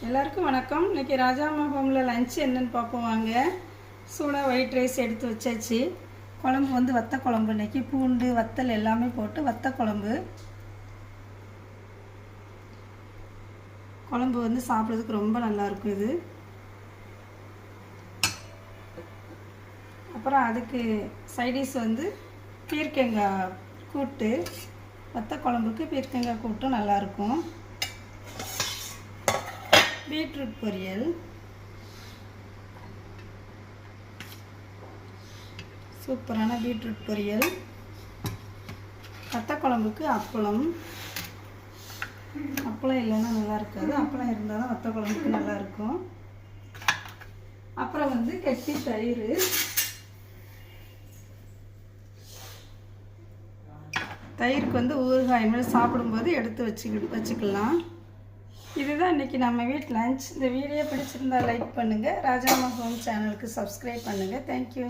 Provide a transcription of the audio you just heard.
எல்லாருக்கும் வணக்கம். இன்னைக்கு ராஜாம்மா ஹோம்ல லஞ்ச் என்னன்னு பார்ப்போம் வாங்க. சூடாக ஒயிட் ரைஸ் எடுத்து வச்சாச்சு. குழம்பு வந்து வத்த குழம்பு. இன்னைக்கு பூண்டு வத்தல் எல்லாமே போட்டு வத்த குழம்பு. குழம்பு வந்து சாப்பிட்றதுக்கு ரொம்ப நல்லாயிருக்கும் இது. அப்புறம் அதுக்கு சைடிஷ் வந்து பீர்க்கங்காய் கூட்டு. வத்த குழம்புக்கு பீர்க்கங்காய் கூட்டும் நல்லாயிருக்கும். பீட்ரூட் பொரியல், சூப்பரான பீட்ரூட் பொரியல். வத்த குழம்புக்கு அப்பளம். அப்பளம் இல்லைன்னா நல்லா இருக்காது, அப்பளம் இருந்தால் தான் வத்த குழம்புக்கு நல்லாயிருக்கும். அப்புறம் வந்து கெட்டி தயிர். தயிருக்கு வந்து ஊறுகாய் மாதிரி சாப்பிடும்போது எடுத்து வச்சுக்கலாம். இதுதான் இன்றைக்கி நம்ம வீட்டு லஞ்ச். இந்த வீடியோ பிடிச்சிருந்தா லைக் பண்ணுங்கள். ராஜாம்மா ஹோம் சேனலுக்கு சப்ஸ்கிரைப் பண்ணுங்கள். தேங்க்யூ.